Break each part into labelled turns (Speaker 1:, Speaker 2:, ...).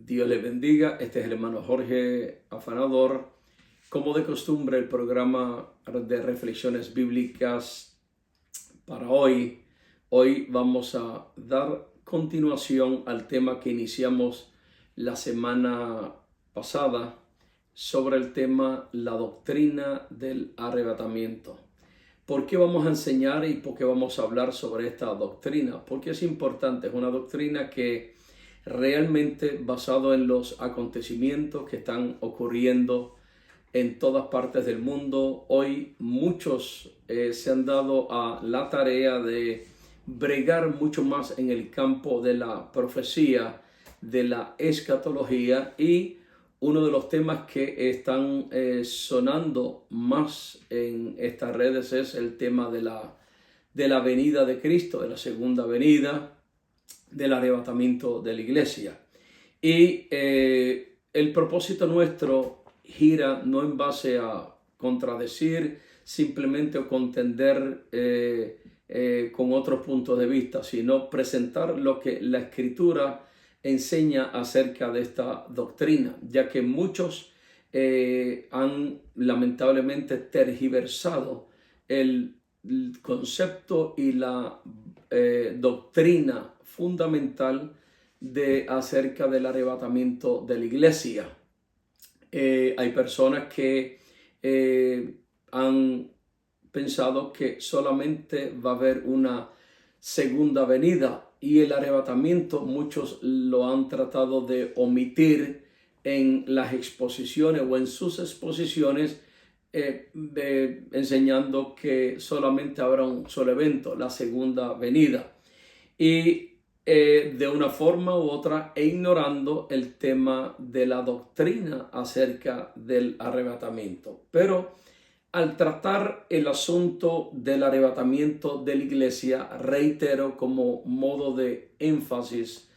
Speaker 1: Dios les bendiga. Este es el hermano Jorge Afanador. Como de costumbre, el programa de reflexiones bíblicas para hoy. Hoy vamos a dar continuación al tema que iniciamos la semana pasada sobre el tema la doctrina del arrebatamiento. ¿Por qué vamos a enseñar y por qué vamos a hablar sobre esta doctrina? Porque es importante, es una doctrina que realmente basado en los acontecimientos que están ocurriendo en todas partes del mundo. Hoy muchos se han dado a la tarea de bregar mucho más en el campo de la profecía, de la escatología, y uno de los temas que están sonando más en estas redes es el tema de la venida de Cristo, de la segunda venida, del arrebatamiento de la iglesia. Y el propósito nuestro gira no en base a contradecir simplemente o contender con otros puntos de vista, sino presentar lo que la Escritura enseña acerca de esta doctrina, ya que muchos han lamentablemente tergiversado el concepto y la doctrina fundamental acerca del arrebatamiento de la iglesia. Hay personas que han pensado que solamente va a haber una segunda venida, y el arrebatamiento muchos lo han tratado de omitir en las exposiciones o en sus exposiciones, enseñando que solamente habrá un solo evento, la segunda venida, y de una forma u otra ignorando el tema de la doctrina acerca del arrebatamiento. Pero al tratar el asunto del arrebatamiento de la iglesia, reitero como modo de énfasis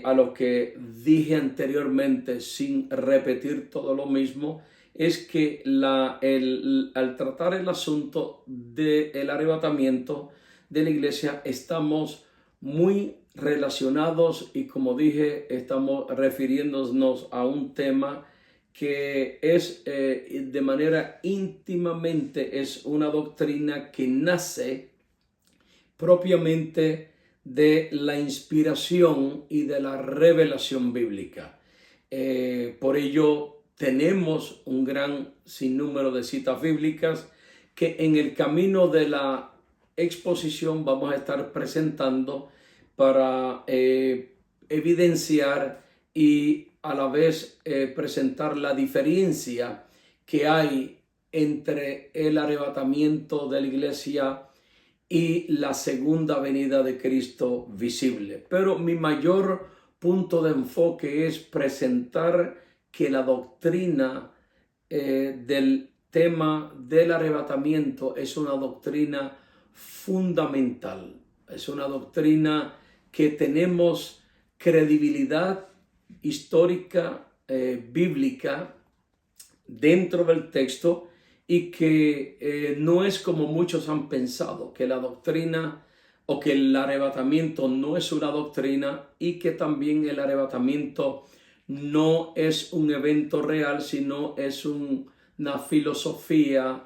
Speaker 1: a lo que dije anteriormente, sin repetir todo lo mismo, es que al tratar el asunto del arrebatamiento de la iglesia estamos muy relacionados, y como dije, estamos refiriéndonos a un tema que es de manera íntimamente, es una doctrina que nace propiamente de la inspiración y de la revelación bíblica. Por ello tenemos un gran sinnúmero de citas bíblicas que en el camino de la exposición vamos a estar presentando para evidenciar y a la vez presentar la diferencia que hay entre el arrebatamiento de la iglesia y la segunda venida de Cristo visible. Pero mi mayor punto de enfoque es presentar que la doctrina del tema del arrebatamiento es una doctrina fundamental, es una doctrina que tenemos credibilidad histórica, bíblica dentro del texto, y que no es como muchos han pensado, que la doctrina o que el arrebatamiento no es una doctrina, y que también el arrebatamiento no es un evento real, sino es una filosofía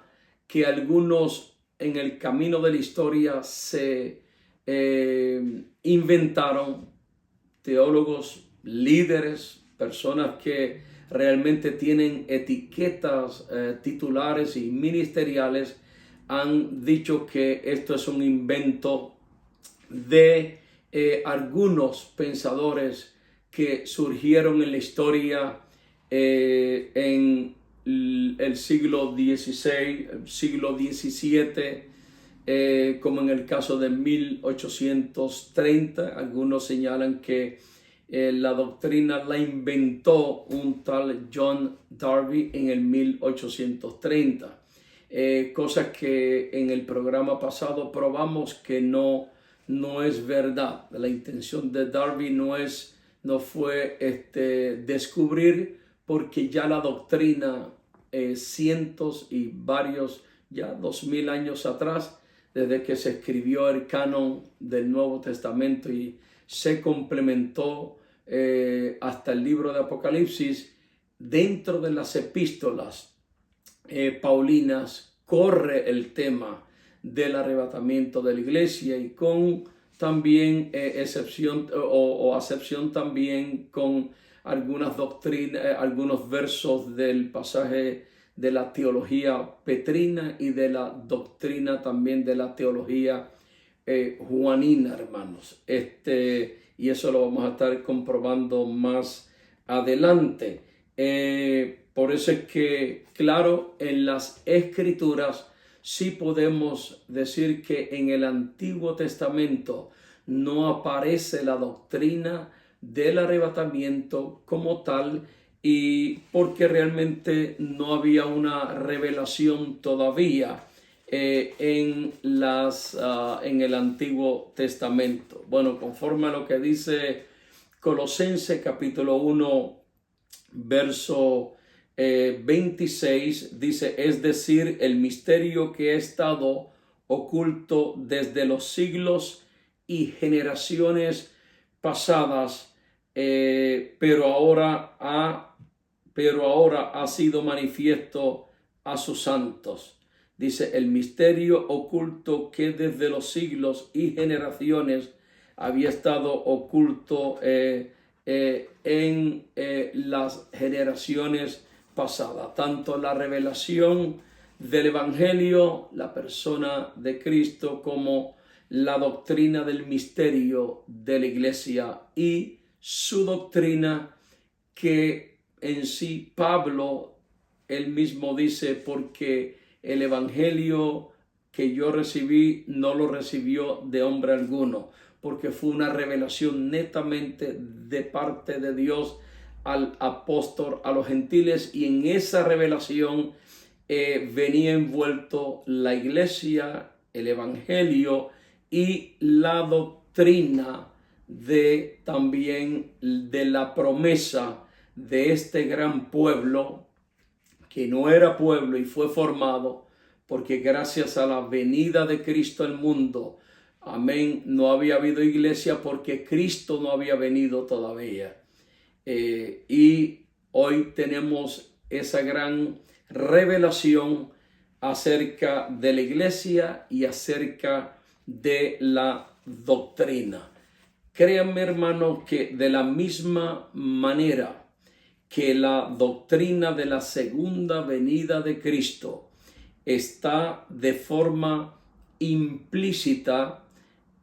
Speaker 1: que algunos en el camino de la historia se inventaron, teólogos, líderes, personas que realmente tienen etiquetas titulares y ministeriales, han dicho que esto es un invento de algunos pensadores que surgieron en la historia en el siglo XVI, el siglo XVII, como en el caso de 1830. Algunos señalan que la doctrina la inventó un tal John Darby en el 1830. Cosas que en el programa pasado probamos que no es verdad. La intención de Darby no fue descubrir, porque ya la doctrina cientos y varios, ya 2000 años atrás, desde que se escribió el canon del Nuevo Testamento y se complementó hasta el libro de Apocalipsis, dentro de las epístolas paulinas corre el tema del arrebatamiento de la iglesia, y con también excepción o acepción también con algunas doctrinas, algunos versos del pasaje de la teología petrina y de la doctrina también de la teología juanina, hermanos. Y eso lo vamos a estar comprobando más adelante. Por eso es que, claro, en las Escrituras sí podemos decir que en el Antiguo Testamento no aparece la doctrina del arrebatamiento como tal, y porque realmente no había una revelación todavía en el Antiguo Testamento. Bueno, conforme a lo que dice Colosenses capítulo 1, verso 26, dice: es decir, el misterio que ha estado oculto desde los siglos y generaciones pasadas, pero ahora ha sido manifiesto a sus santos. Dice: el misterio oculto que desde los siglos y generaciones había estado oculto en las generaciones pasadas. Tanto la revelación del Evangelio, la persona de Cristo, como la doctrina del misterio de la iglesia y su doctrina, que en sí Pablo él mismo dice: porque el evangelio que yo recibí no lo recibió de hombre alguno, porque fue una revelación netamente de parte de Dios al apóstol a los gentiles, y en esa revelación venía envuelto la iglesia, el evangelio y la doctrina de también de la promesa de este gran pueblo, que no era pueblo y fue formado porque gracias a la venida de Cristo al mundo, amén, no había habido iglesia porque Cristo no había venido todavía. Y hoy tenemos esa gran revelación acerca de la iglesia y acerca de la doctrina. Créanme, hermanos, que de la misma manera que la doctrina de la segunda venida de Cristo está de forma implícita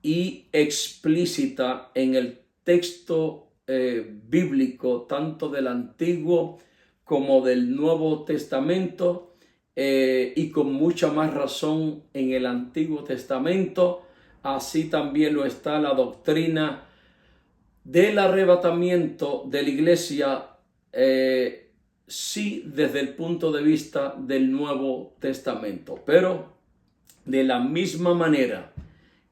Speaker 1: y explícita en el texto bíblico, tanto del Antiguo como del Nuevo Testamento, y con mucha más razón en el Antiguo Testamento, así también lo está la doctrina del arrebatamiento de la iglesia, sí, desde el punto de vista del Nuevo Testamento. Pero de la misma manera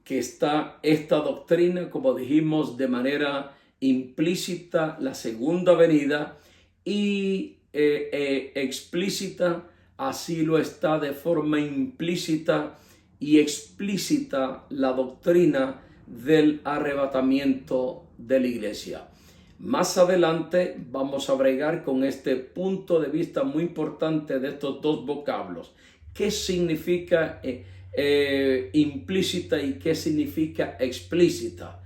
Speaker 1: que está esta doctrina, como dijimos, de manera implícita la segunda venida, y explícita, así lo está de forma implícita y explícita la doctrina del arrebatamiento de la iglesia. Más adelante vamos a bregar con este punto de vista muy importante de estos dos vocablos. ¿Qué significa implícita y qué significa explícita?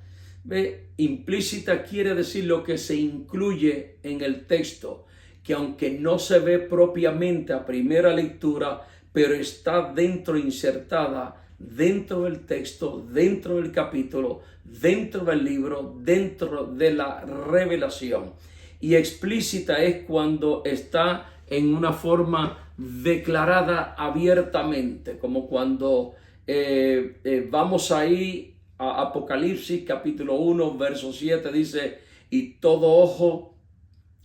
Speaker 1: Implícita quiere decir lo que se incluye en el texto, que aunque no se ve propiamente a primera lectura, pero está dentro, insertada dentro del texto, dentro del capítulo, dentro del libro, dentro de la revelación. Y explícita es cuando está en una forma declarada abiertamente, como cuando vamos ahí a Apocalipsis capítulo 1 verso 7, dice: y todo ojo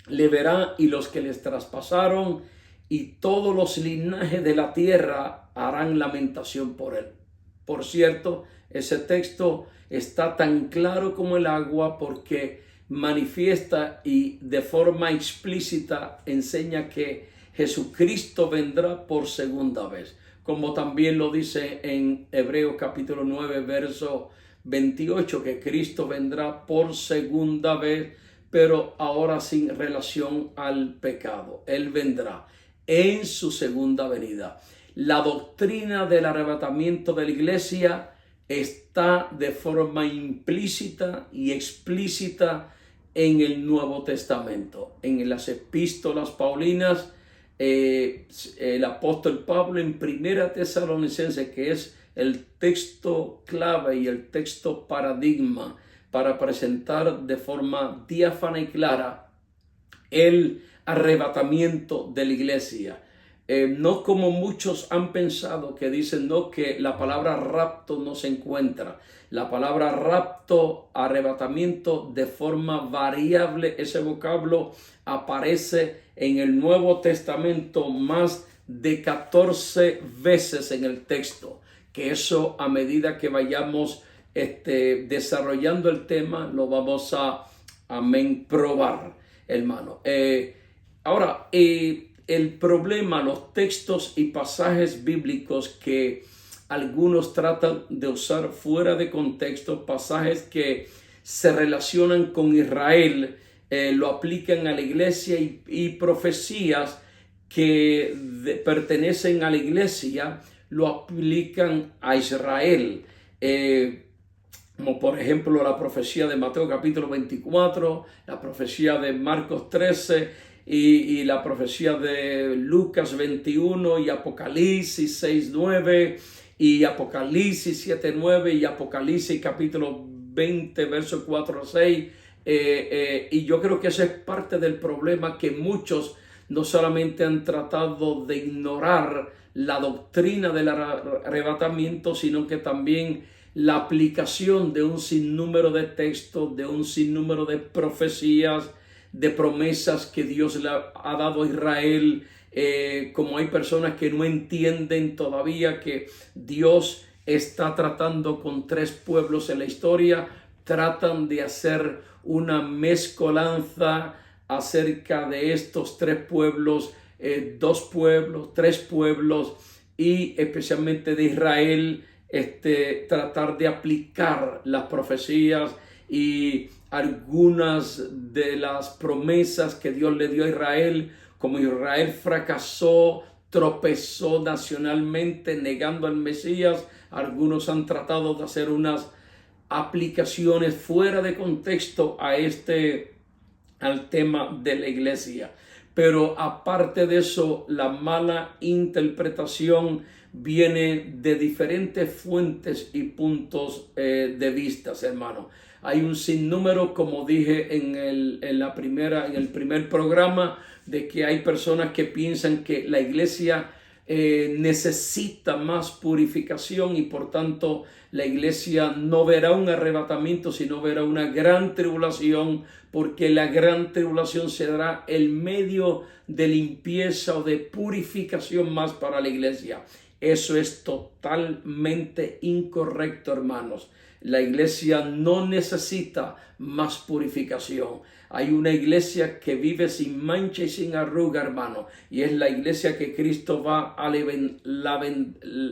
Speaker 1: le verá, y los que les traspasaron, y todos los linajes de la tierra harán lamentación por él. Por cierto, ese texto está tan claro como el agua, porque manifiesta y de forma explícita enseña que Jesucristo vendrá por segunda vez, como también lo dice en Hebreos capítulo 9 verso 28, que Cristo vendrá por segunda vez pero ahora sin relación al pecado. Él vendrá en su segunda venida. La doctrina del arrebatamiento de la iglesia está de forma implícita y explícita en el Nuevo Testamento. En las epístolas paulinas, el apóstol Pablo en Primera Tesalonicenses, que es el texto clave y el texto paradigma para presentar de forma diáfana y clara el arrebatamiento de la iglesia. No como muchos han pensado, que dicen no, que la palabra rapto no se encuentra. La palabra rapto, arrebatamiento, de forma variable, ese vocablo aparece en el Nuevo Testamento más de 14 veces en el texto. Que eso, a medida que vayamos desarrollando el tema, lo vamos a probar, hermano. Ahora, el problema, los textos y pasajes bíblicos que algunos tratan de usar fuera de contexto, pasajes que se relacionan con Israel, lo aplican a la iglesia, y profecías que pertenecen a la iglesia lo aplican a Israel. Como por ejemplo la profecía de Mateo capítulo 24, la profecía de Marcos 13, y la profecía de Lucas 21 y Apocalipsis 6:9 y Apocalipsis 7:9 y Apocalipsis capítulo 20 versos 4-6. Y yo creo que ese es parte del problema, que muchos no solamente han tratado de ignorar la doctrina del arrebatamiento, sino que también la aplicación de un sinnúmero de textos, de un sinnúmero de profecías, de promesas que Dios le ha dado a Israel. Como hay personas que no entienden todavía que Dios está tratando con 3 pueblos en la historia, tratan de hacer una mezcolanza acerca de estos 3 pueblos, 2 pueblos, 3 pueblos, y especialmente de Israel, tratar de aplicar las profecías y algunas de las promesas que Dios le dio a Israel. Como Israel fracasó, tropezó nacionalmente negando al Mesías, algunos han tratado de hacer unas aplicaciones fuera de contexto al tema de la iglesia. Pero aparte de eso, la mala interpretación viene de diferentes fuentes y puntos de vista, hermano. Hay un sinnúmero, como dije en el primer programa, de que hay personas que piensan que la iglesia necesita más purificación, y por tanto la iglesia no verá un arrebatamiento, sino verá una gran tribulación, porque la gran tribulación será el medio de limpieza o de purificación más para la iglesia. Eso es totalmente incorrecto, hermanos. La iglesia no necesita más purificación. Hay una iglesia que vive sin mancha y sin arruga, hermano, y es la iglesia que Cristo va a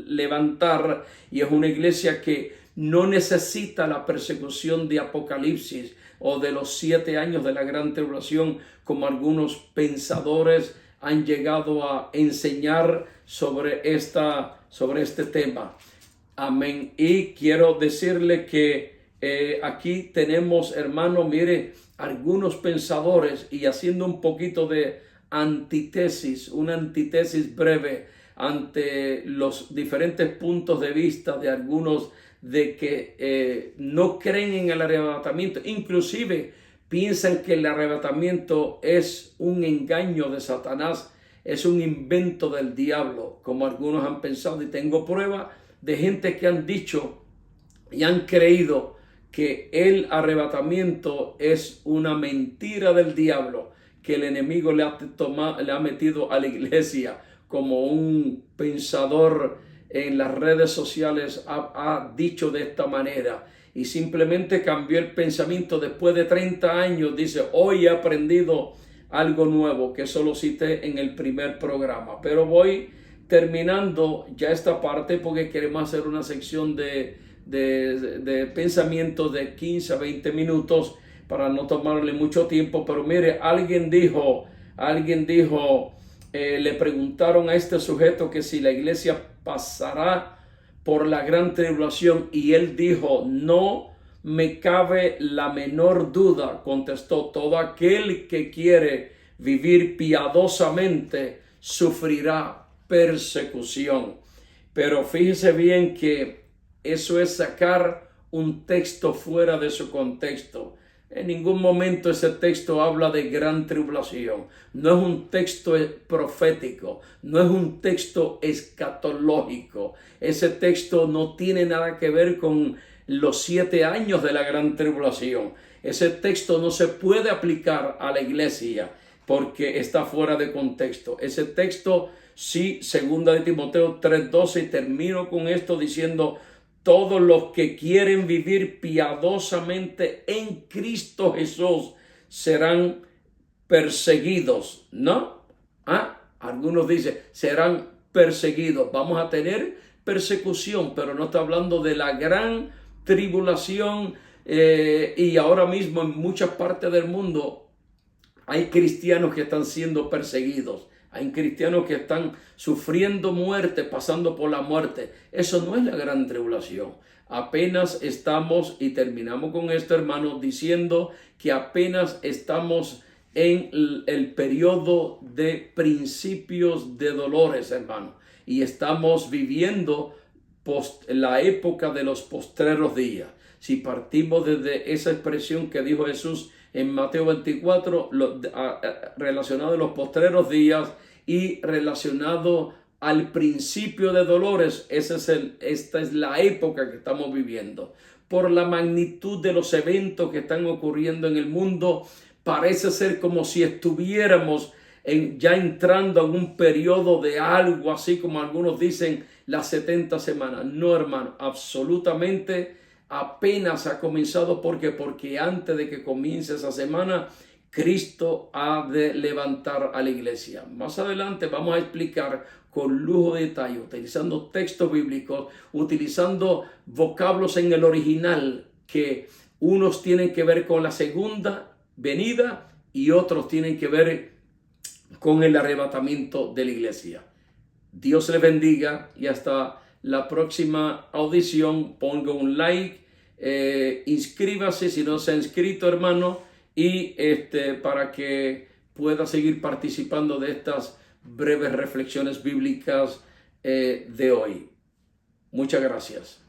Speaker 1: levantar, y es una iglesia que no necesita la persecución de Apocalipsis o de los 7 años de la gran tribulación, como algunos pensadores han llegado a enseñar sobre este tema. Amén. Y quiero decirle que aquí tenemos, hermano, mire, algunos pensadores, y haciendo un poquito de una antítesis breve ante los diferentes puntos de vista de algunos de que no creen en el arrebatamiento, inclusive piensan que el arrebatamiento es un engaño de Satanás, es un invento del diablo, como algunos han pensado, y tengo prueba de gente que han dicho y han creído que el arrebatamiento es una mentira del diablo, que el enemigo le ha metido a la iglesia. Como un pensador en las redes sociales ha dicho de esta manera, y simplemente cambió el pensamiento después de 30 años. Dice, hoy he aprendido algo nuevo, que eso lo cité en el primer programa. Pero voy terminando ya esta parte, porque queremos hacer una sección de pensamiento de 15 a 20 minutos, para no tomarle mucho tiempo, pero mire, alguien dijo, le preguntaron a este sujeto que si la iglesia pasará por la gran tribulación, y él dijo, no me cabe la menor duda, contestó, todo aquel que quiere vivir piadosamente sufrirá persecución. Pero fíjese bien que eso es sacar un texto fuera de su contexto. En ningún momento ese texto habla de gran tribulación. No es un texto profético, no es un texto escatológico. Ese texto no tiene nada que ver con los 7 años de la gran tribulación. Ese texto no se puede aplicar a la iglesia porque está fuera de contexto. Ese texto, sí, 2 de Timoteo 3:12, y termino con esto diciendo, todos los que quieren vivir piadosamente en Cristo Jesús serán perseguidos, ¿no? Algunos dicen, serán perseguidos. Vamos a tener persecución, pero no está hablando de la gran tribulación. Y ahora mismo en muchas partes del mundo hay cristianos que están siendo perseguidos. Hay cristianos que están sufriendo muerte, pasando por la muerte. Eso no es la gran tribulación. Apenas estamos, y terminamos con esto, hermanos, diciendo que apenas estamos en el periodo de principios de dolores, hermanos. Y estamos viviendo la época de los postreros días. Si partimos desde esa expresión que dijo Jesús en Mateo 24, relacionado a los postreros días y relacionado al principio de dolores, esta es la época que estamos viviendo. Por la magnitud de los eventos que están ocurriendo en el mundo, parece ser como si estuviéramos ya entrando en un periodo de algo así como algunos dicen las 70 semanas. No, hermano, absolutamente apenas ha comenzado. ¿Por qué? Porque antes de que comience esa semana, Cristo ha de levantar a la iglesia. Más adelante vamos a explicar con lujo de detalle, utilizando textos bíblicos, utilizando vocablos en el original, que unos tienen que ver con la segunda venida y otros tienen que ver con el arrebatamiento de la iglesia. Dios les bendiga y hasta la próxima audición. Ponga un like, inscríbase si no se ha inscrito, hermano, y para que pueda seguir participando de estas breves reflexiones bíblicas de hoy. Muchas gracias.